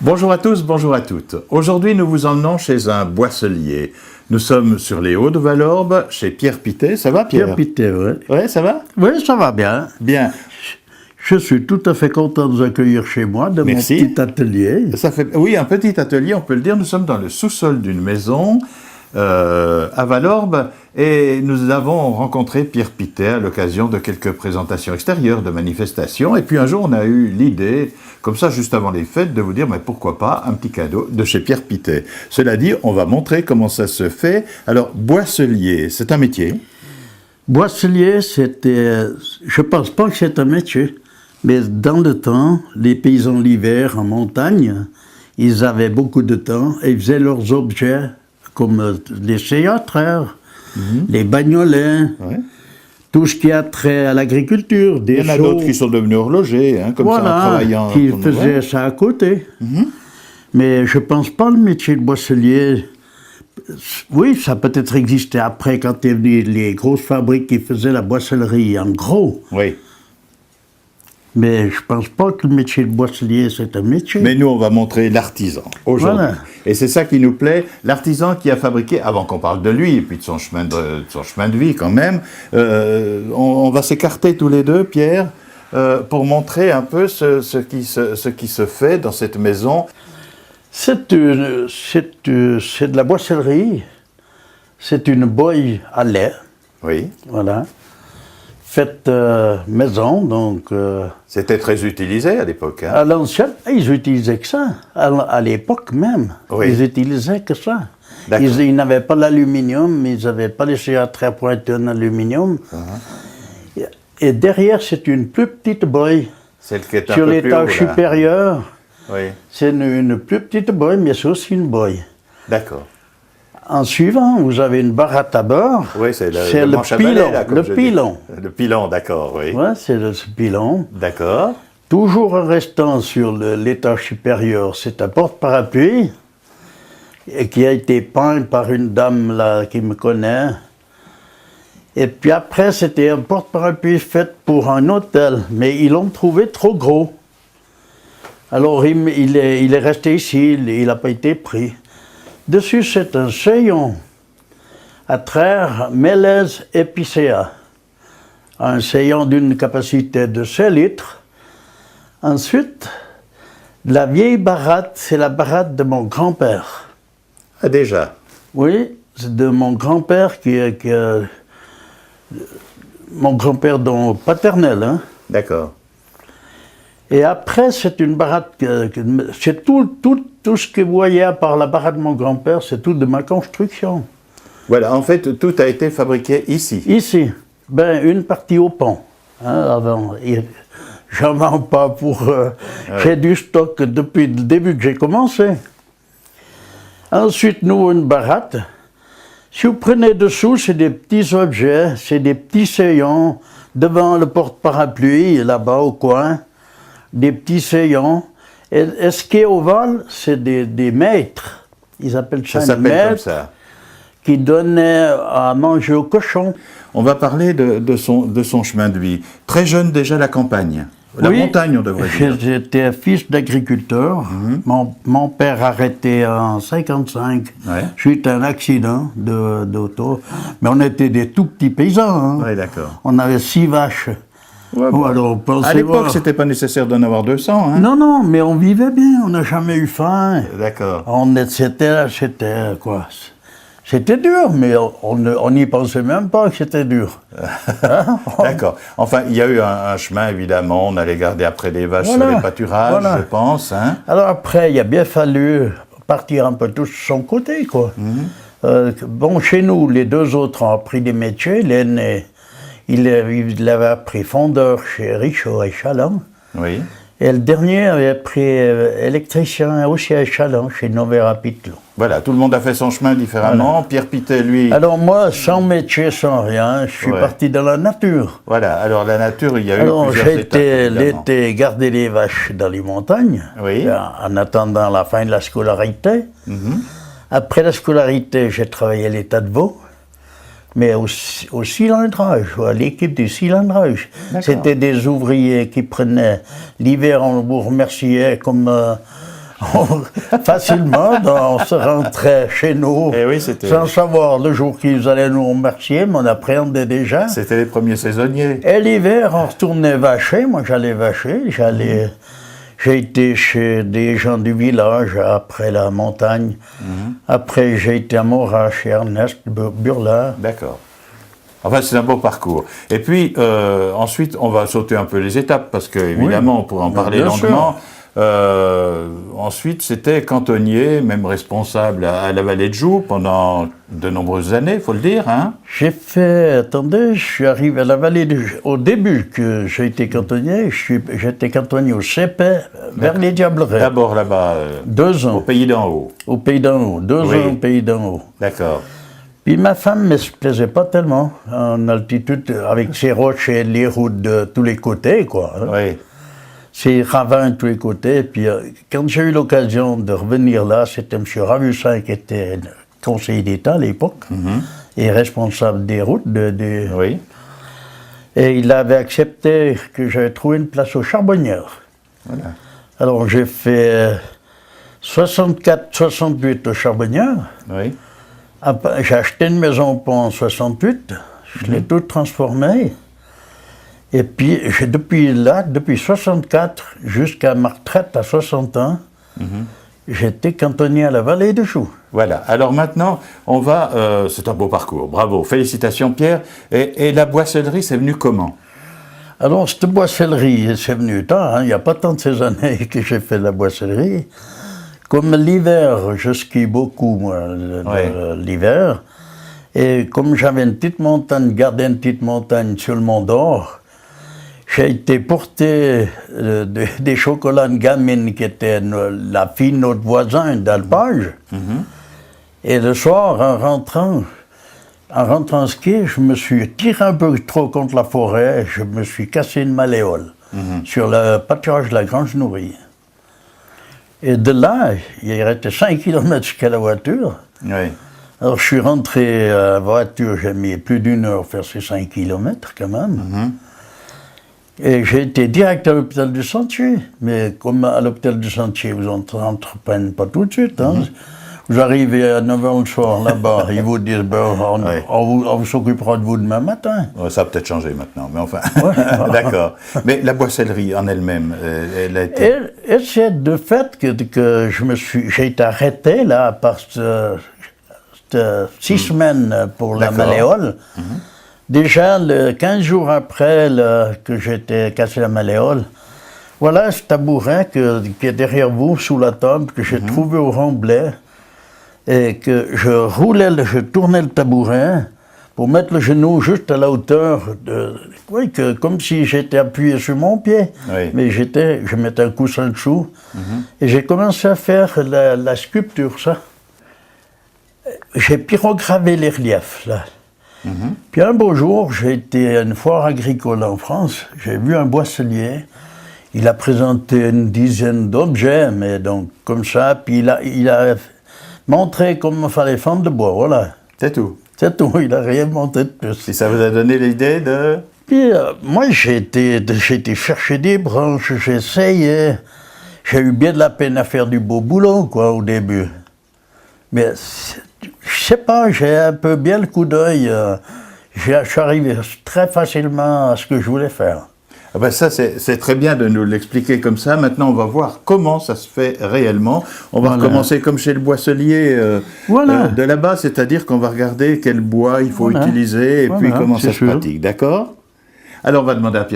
Bonjour à tous, bonjour à toutes. Aujourd'hui, nous vous emmenons chez un boisselier. Nous sommes sur les Hauts de Valorbe, chez Pierre Pittet. Ça va, Pierre? Pierre Pittet, oui. Ouais, ça va? Oui, ça va bien. Bien. Je suis tout à fait content de vous accueillir chez moi, de Merci. mon petit atelier. Ça fait, oui, un petit atelier, on peut le dire. Nous sommes dans le sous-sol d'une maison à Valorbe et nous avons rencontré Pierre Pittet à l'occasion de quelques présentations extérieures, de manifestations. Et puis un jour, on a eu l'idée, comme ça, juste avant les fêtes, de vous dire, mais pourquoi pas un petit cadeau de chez Pierre Pittet. Cela dit, on va montrer comment ça se fait. Alors, boisselier, c'est un métier. Boisselier, c'était... Je pense pas que c'est un métier, mais dans le temps, les paysans l'hiver en montagne, ils avaient beaucoup de temps et ils faisaient leurs objets, comme les séatraires, les bagnolets, Ouais. tout ce qui a trait à l'agriculture, des Il y en a seaux. d'autres qui sont devenus horlogers, hein, comme ça, en Voilà, travaillant. qui comme- faisaient ouais. ça à côté. Mais je pense pas le métier de boisselier. Oui, ça a peut-être existé après, quand est venu les grosses fabriques qui faisaient la boissellerie en gros. Oui. Mais je pense pas que le métier de boisselier, c'est un métier. Mais nous, on va montrer l'artisan aujourd'hui. Voilà. Et c'est ça qui nous plaît, l'artisan qui a fabriqué, avant qu'on parle de lui et puis de son chemin de vie quand même, on va s'écarter tous les deux, Pierre, pour montrer un peu ce qui se fait dans cette maison. C'est de la boissellerie. C'est une boye à lait, Oui. voilà. Faite maison, donc... C'était très utilisé à l'époque. Hein. À l'ancienne, ils utilisaient que ça. À l'époque même, Oui. ils utilisaient que ça. D'accord. Ils n'avaient pas l'aluminium, ils n'avaient pas les séatraires pointés en aluminium. Et derrière, c'est une plus petite boye. Celle qui est un Sur peu plus haut, l'étage là. supérieur, Oui. c'est une plus petite boye, mais c'est aussi une boye. D'accord. En suivant, vous avez une baratte à beurre. Oui, c'est le manche à balai, pilon. là, comme Le je dis. pilon. Le pilon, d'accord, oui. Ouais, c'est ce pilon. D'accord. Toujours en restant sur l'étage supérieur, c'est un porte-parapluie et qui a été peint par une dame là qui me connaît. Et puis après, c'était un porte-parapluie fait pour un hôtel, mais ils l'ont trouvé trop gros. Alors il est resté ici, il n'a pas été pris. Dessus, c'est un sayon à traire mélèze épicéa. Un sayon d'une capacité de 5 litres. Ensuite, la vieille baratte, c'est la baratte de mon grand-père. Ah, déjà. Oui, c'est de mon grand-père mon grand-père paternel. Hein. D'accord. Et après, c'est une baratte c'est tout ce que vous voyez à part la baratte de mon grand-père, c'est tout de ma construction. Voilà, en fait, tout a été fabriqué ici. Ici, une partie au pont. Hein, avant. J'en vends pas pour... J'ai du stock depuis le début que j'ai commencé. Ensuite, nous, une baratte. Si vous prenez dessous, c'est des petits objets, c'est des petits sayons devant le porte-parapluie, là-bas au coin. Des petits sayons. Et ce qui est ovale, c'est des maîtres. Ils appellent ça Ça des s'appelle comme maîtres ça. qui donnaient à manger aux cochons. On va parler de son chemin de vie. Très jeune déjà, la campagne. La Oui, montagne, on devrait dire. J'étais fils d'agriculteur. Mon père arrêté en 55 Ouais. suite à un accident d'auto. Mais on était des tout petits paysans. Hein. Oui, d'accord. On avait 6 vaches. Ouais, bon. Alors, pensez À l'époque, voir. c'était pas nécessaire d'en avoir 200. Hein. Non, mais on vivait bien. On n'a jamais eu faim. D'accord. C'était quoi? C'était dur, mais on n'y pensait même pas que c'était dur. Hein? D'accord. Enfin, il y a eu un chemin, évidemment. On allait garder après les vaches Voilà. sur les pâturages, Voilà. je pense. Hein. Alors après, il a bien fallu partir un peu tous de son côté, quoi. Bon, chez nous, les deux autres ont appris des métiers. L'aîné, il avait appris fondeur chez Richaud et Chaland. Oui. Et le dernier avait appris électricien aussi à Chaland, chez Novera Pitlon. Voilà, tout le monde a fait son chemin différemment. Pierre Pittet, lui... Alors moi, sans métier, sans rien, je suis Ouais. parti dans la nature. Voilà, alors la nature, il y a eu Alors plusieurs j'ai étapes, été évidemment. l'été garder les vaches dans les montagnes, Oui. en attendant la fin de la scolarité. Après la scolarité, j'ai travaillé à l'état de Vaud. mais au cilindrage, à l'équipe du cilindrage. C'était des ouvriers qui prenaient, l'hiver on vous remerciait comme Facilement, on se rentrait chez nous, Eh oui, c'était... sans savoir le jour qu'ils allaient nous remercier, mais on appréhendait déjà. C'était les premiers saisonniers. Et l'hiver, on retournait vacher. Moi, j'allais vacher. J'ai été chez des gens du village, après la montagne. Après, j'ai été à Morat, chez Ernest Burla. D'accord. Enfin, c'est un beau parcours. Et puis, ensuite, on va sauter un peu les étapes, parce que, évidemment, on pourrait en parler longuement. Ensuite, c'était cantonnier, même responsable à la Vallée de Joux pendant de nombreuses années, il faut le dire. Hein. J'ai fait, attendez, je suis arrivé à la Vallée de Joux. Au début que j'ai été cantonnier, j'étais cantonnier au Cépet, vers les Diablerets. D'abord là-bas, 2 ans. au pays d'en haut. Au pays d'en haut, 2 ans au pays d'en haut. D'accord. Puis ma femme ne se plaisait pas tellement en altitude, avec ces roches et les routes de tous les côtés, quoi. Oui. Ces ravins de tous les côtés. Puis quand j'ai eu l'occasion de revenir là, c'était M. Ravussin qui était conseiller d'État à l'époque et responsable des routes. Oui. Et il avait accepté que j'avais trouvé une place aux Charbonnières. Voilà. Alors j'ai fait 64-68 aux Charbonnières. Oui. J'ai acheté une maison au pont en 68, je l'ai toute transformée. Et puis, depuis 64 jusqu'à ma retraite à 60 ans, j'étais cantonnier à la Vallée de Joux. Voilà. Alors maintenant, on va... c'est un beau parcours. Bravo. Félicitations, Pierre. Et la boissellerie, c'est venu comment? Alors, cette boissellerie, c'est venu tard. Il n'y a pas tant de ces années que j'ai fait la boissellerie. Comme l'hiver, je skie beaucoup, moi, l'hiver. Et comme j'avais une petite montagne, gardé une petite montagne sur le Mont d'Or, j'ai été porter des chocolats de gamine qui étaient la fille de notre voisin d'alpage. Et le soir, en rentrant skier, je me suis tiré un peu trop contre la forêt, je me suis cassé une malléole sur le pâturage de la Grange Nourrie. Et de là, il restait 5 km jusqu'à la voiture. Oui. Alors je suis rentré à la voiture, j'ai mis plus d'1 heure à faire ces 5 km quand même. Et j'ai été direct à l'hôpital du Sentier. Mais comme à l'hôpital du Sentier, vous n'entreprennent pas tout de suite. Hein. Vous arrivez à 9h le soir là-bas, ils vous disent on vous s'occupera de vous demain matin. Ouais, ça a peut-être changé maintenant, mais enfin. D'accord. Mais la boissellerie en elle-même, elle a été. Et c'est de fait que j'ai été arrêté là par 6 semaines pour la malléole. Déjà, 15 jours après que j'étais cassé la malléole, voilà ce tabouret qui est derrière vous, sous la table, que j'ai trouvé au Remblai. Et que je tournais le tabouret pour mettre le genou juste à la hauteur comme si j'étais appuyé sur mon pied. Oui. Mais je mettais un coussin dessous. Et j'ai commencé à faire la sculpture, ça. J'ai pyrogravé les reliefs, là. Puis un beau jour, j'ai été à une foire agricole en France, j'ai vu un boisselier. Il a présenté une dizaine d'objets, mais donc comme ça, puis il a montré comment il fallait fendre le bois, voilà. C'est tout. C'est tout, il n'a rien montré de plus. Et ça vous a donné l'idée de... Puis moi, j'ai été chercher des branches, j'ai essayé. J'ai eu bien de la peine à faire du beau boulot, quoi, au début. Mais, je sais pas, j'ai un peu bien le coup d'œil. Je suis arrivé très facilement à ce que je voulais faire. Ah ben ça, c'est très bien de nous l'expliquer comme ça. Maintenant, on va voir comment ça se fait réellement. On va recommencer comme chez le boisselier de là-bas, c'est-à-dire qu'on va regarder quel bois il faut utiliser et puis comment ça se pratique. D'accord? Alors, on va demander à Pierre.